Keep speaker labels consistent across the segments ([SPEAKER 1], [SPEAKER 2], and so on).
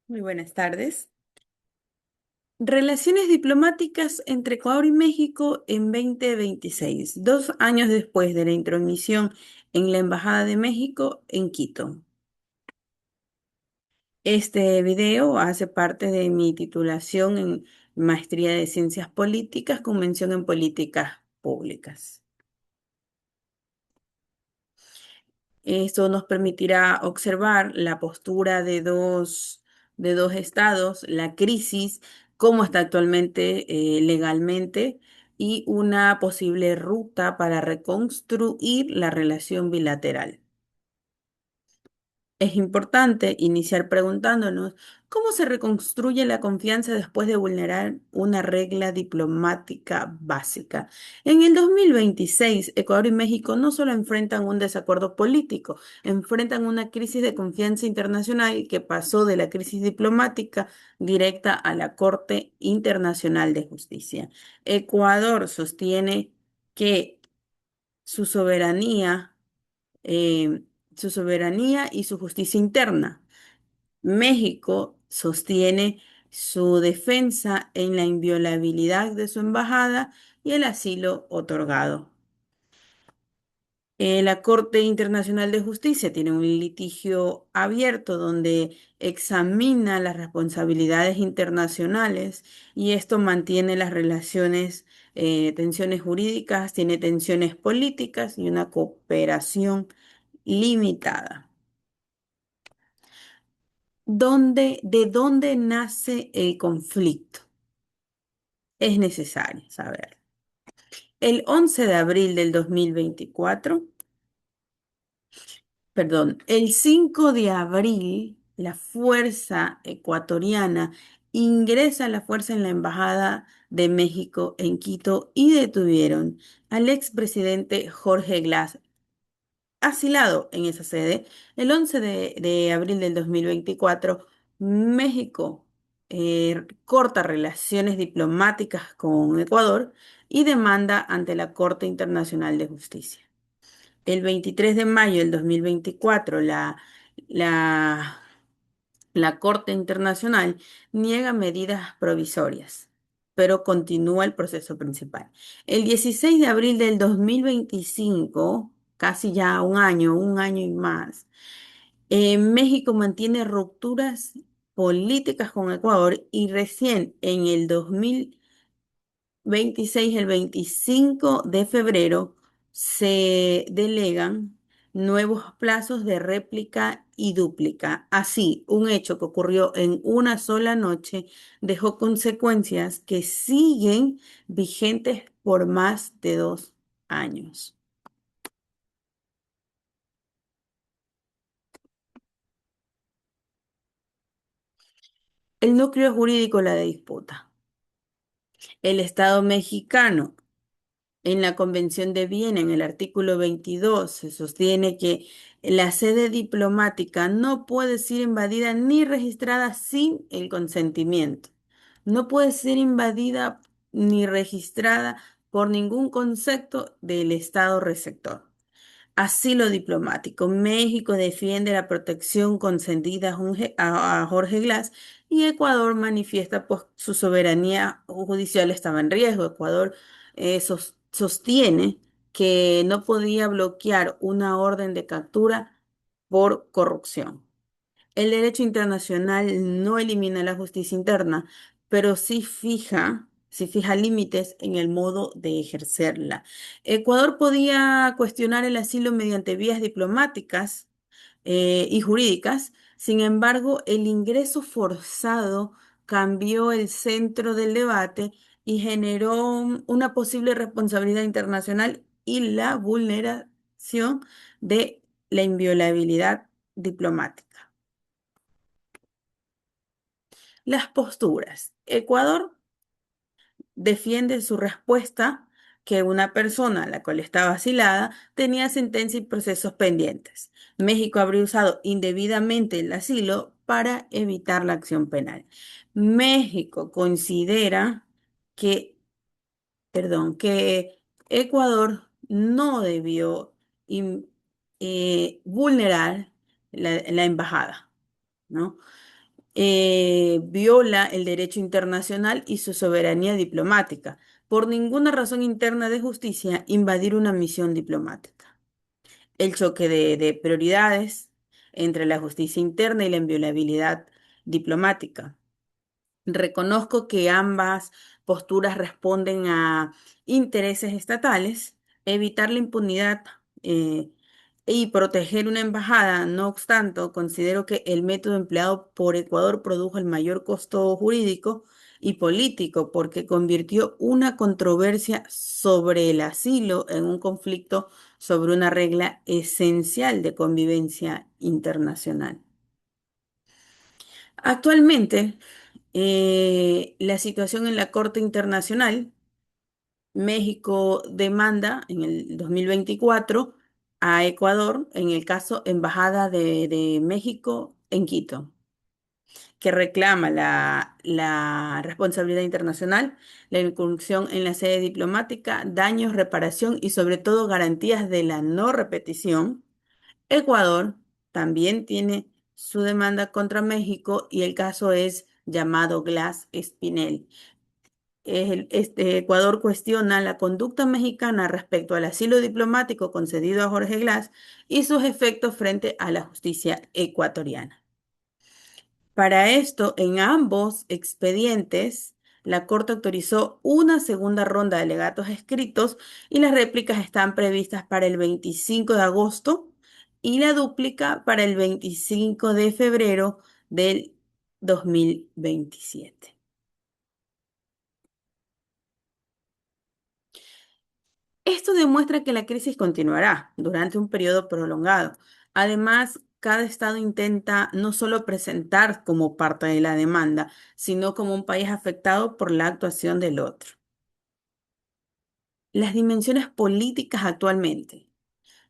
[SPEAKER 1] Muy buenas tardes. Relaciones diplomáticas entre Ecuador y México en 2026, 2 años después de la intromisión en la Embajada de México en Quito. Este video hace parte de mi titulación en Maestría de Ciencias Políticas con mención en Políticas Públicas. Esto nos permitirá observar la postura de dos estados, la crisis, cómo está actualmente legalmente y una posible ruta para reconstruir la relación bilateral. Es importante iniciar preguntándonos cómo se reconstruye la confianza después de vulnerar una regla diplomática básica. En el 2026, Ecuador y México no solo enfrentan un desacuerdo político, enfrentan una crisis de confianza internacional que pasó de la crisis diplomática directa a la Corte Internacional de Justicia. Ecuador sostiene que su soberanía eh, su soberanía y su justicia interna. México sostiene su defensa en la inviolabilidad de su embajada y el asilo otorgado. La Corte Internacional de Justicia tiene un litigio abierto donde examina las responsabilidades internacionales y esto mantiene las relaciones, tensiones jurídicas, tiene tensiones políticas y una cooperación limitada. ¿De dónde nace el conflicto? Es necesario saber. El 11 de abril del 2024, perdón, el 5 de abril, la fuerza ecuatoriana ingresa a la fuerza en la Embajada de México en Quito y detuvieron al expresidente Jorge Glass asilado en esa sede. El 11 de abril del 2024, México corta relaciones diplomáticas con Ecuador y demanda ante la Corte Internacional de Justicia. El 23 de mayo del 2024, la, la Corte Internacional niega medidas provisorias, pero continúa el proceso principal. El 16 de abril del 2025, casi ya un año y más, México mantiene rupturas políticas con Ecuador y recién en el 2026, el 25 de febrero, se delegan nuevos plazos de réplica y dúplica. Así, un hecho que ocurrió en una sola noche dejó consecuencias que siguen vigentes por más de 2 años. El núcleo jurídico de la disputa. El Estado mexicano. En la Convención de Viena, en el artículo 22, se sostiene que la sede diplomática no puede ser invadida ni registrada sin el consentimiento. No puede ser invadida ni registrada por ningún concepto del Estado receptor. Asilo diplomático. México defiende la protección concedida a Jorge Glass y Ecuador manifiesta pues su soberanía judicial estaba en riesgo. Ecuador sostiene que no podía bloquear una orden de captura por corrupción. El derecho internacional no elimina la justicia interna, pero sí fija límites en el modo de ejercerla. Ecuador podía cuestionar el asilo mediante vías diplomáticas y jurídicas. Sin embargo, el ingreso forzado cambió el centro del debate y generó una posible responsabilidad internacional y la vulneración de la inviolabilidad diplomática. Las posturas. Ecuador defiende su respuesta que una persona, la cual estaba asilada, tenía sentencia y procesos pendientes. México habría usado indebidamente el asilo para evitar la acción penal. México considera que, perdón, que Ecuador no debió vulnerar la embajada, ¿no? viola el derecho internacional y su soberanía diplomática. Por ninguna razón interna de justicia invadir una misión diplomática. El choque de prioridades entre la justicia interna y la inviolabilidad diplomática. Reconozco que ambas posturas responden a intereses estatales, evitar la impunidad eh, y proteger una embajada. No obstante, considero que el método empleado por Ecuador produjo el mayor costo jurídico y político porque convirtió una controversia sobre el asilo en un conflicto sobre una regla esencial de convivencia internacional. Actualmente, la situación en la Corte Internacional, México demanda en el 2024 a Ecuador en el caso Embajada de México en Quito, que reclama la responsabilidad internacional, la incursión en la sede diplomática, daños, reparación y sobre todo garantías de la no repetición. Ecuador también tiene su demanda contra México y el caso es llamado Glass Spinell. Ecuador cuestiona la conducta mexicana respecto al asilo diplomático concedido a Jorge Glass y sus efectos frente a la justicia ecuatoriana. Para esto, en ambos expedientes, la Corte autorizó una segunda ronda de alegatos escritos y las réplicas están previstas para el 25 de agosto y la dúplica para el 25 de febrero del 2027. Esto demuestra que la crisis continuará durante un periodo prolongado. Además, cada estado intenta no solo presentar como parte de la demanda, sino como un país afectado por la actuación del otro. Las dimensiones políticas actualmente.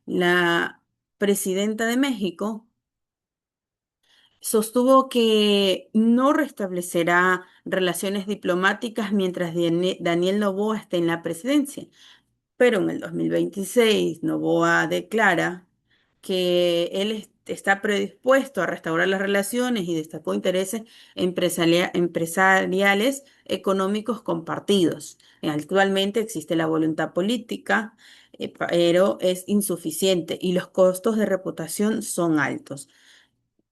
[SPEAKER 1] La presidenta de México sostuvo que no restablecerá relaciones diplomáticas mientras Daniel Noboa esté en la presidencia. Pero en el 2026, Noboa declara que él está predispuesto a restaurar las relaciones y destacó intereses empresariales económicos compartidos. Actualmente existe la voluntad política, pero es insuficiente y los costos de reputación son altos.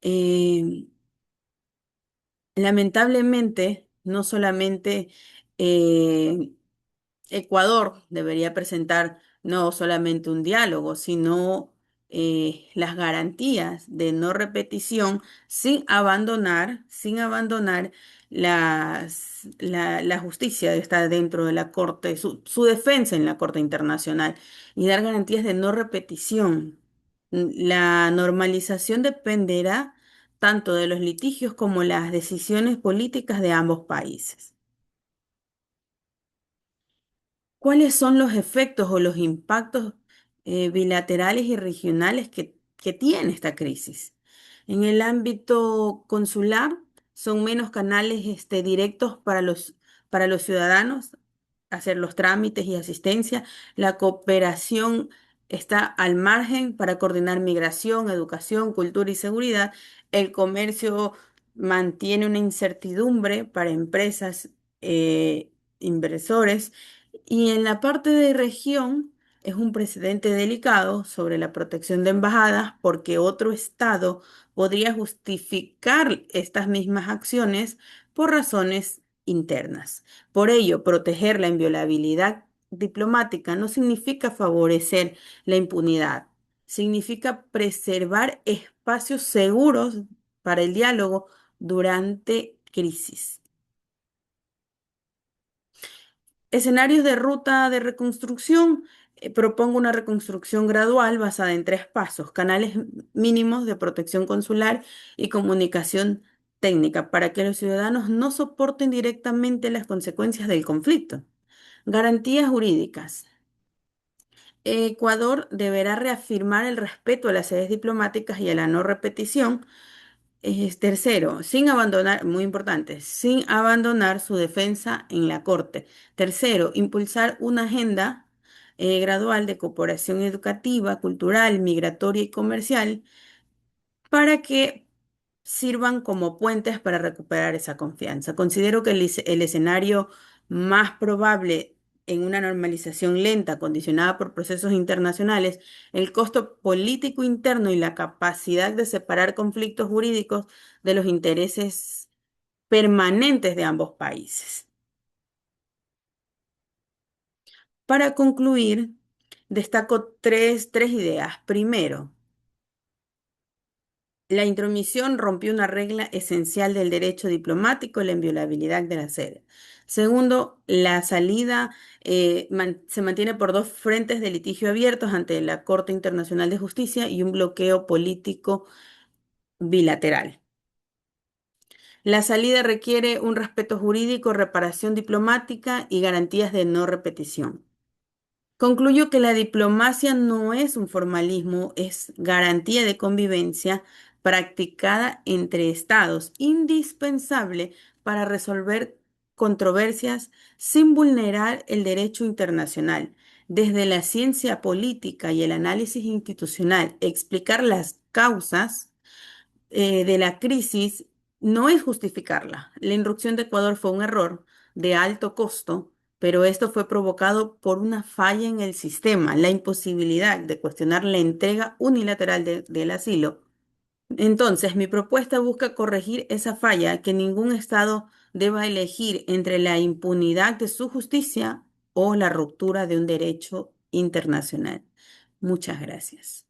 [SPEAKER 1] Eh, Lamentablemente, no solamente Ecuador debería presentar no solamente un diálogo, sino las garantías de no repetición sin abandonar la justicia que está dentro de la Corte, su defensa en la Corte Internacional y dar garantías de no repetición. La normalización dependerá tanto de los litigios como las decisiones políticas de ambos países. ¿Cuáles son los efectos o los impactos bilaterales y regionales que tiene esta crisis? En el ámbito consular, son menos canales directos para los ciudadanos hacer los trámites y asistencia. La cooperación está al margen para coordinar migración, educación, cultura y seguridad. El comercio mantiene una incertidumbre para empresas, inversores y en la parte de región es un precedente delicado sobre la protección de embajadas porque otro estado podría justificar estas mismas acciones por razones internas. Por ello, proteger la inviolabilidad diplomática no significa favorecer la impunidad, significa preservar espacios seguros para el diálogo durante crisis. Escenarios de ruta de reconstrucción. Propongo una reconstrucción gradual basada en tres pasos: canales mínimos de protección consular y comunicación técnica para que los ciudadanos no soporten directamente las consecuencias del conflicto. Garantías jurídicas. Ecuador deberá reafirmar el respeto a las sedes diplomáticas y a la no repetición. Tercero, sin abandonar, muy importante, sin abandonar su defensa en la Corte. Tercero, impulsar una agenda gradual de cooperación educativa, cultural, migratoria y comercial para que sirvan como puentes para recuperar esa confianza. Considero que el escenario más probable en una normalización lenta, condicionada por procesos internacionales, el costo político interno y la capacidad de separar conflictos jurídicos de los intereses permanentes de ambos países. Para concluir, destaco tres ideas. Primero, la intromisión rompió una regla esencial del derecho diplomático, la inviolabilidad de la sede. Segundo, la salida se mantiene por dos frentes de litigio abiertos ante la Corte Internacional de Justicia y un bloqueo político bilateral. La salida requiere un respeto jurídico, reparación diplomática y garantías de no repetición. Concluyo que la diplomacia no es un formalismo, es garantía de convivencia practicada entre estados, indispensable para resolver controversias sin vulnerar el derecho internacional. Desde la ciencia política y el análisis institucional, explicar las causas de la crisis no es justificarla. La irrupción de Ecuador fue un error de alto costo, pero esto fue provocado por una falla en el sistema, la imposibilidad de cuestionar la entrega unilateral del asilo. Entonces, mi propuesta busca corregir esa falla, que ningún Estado deba elegir entre la impunidad de su justicia o la ruptura de un derecho internacional. Muchas gracias.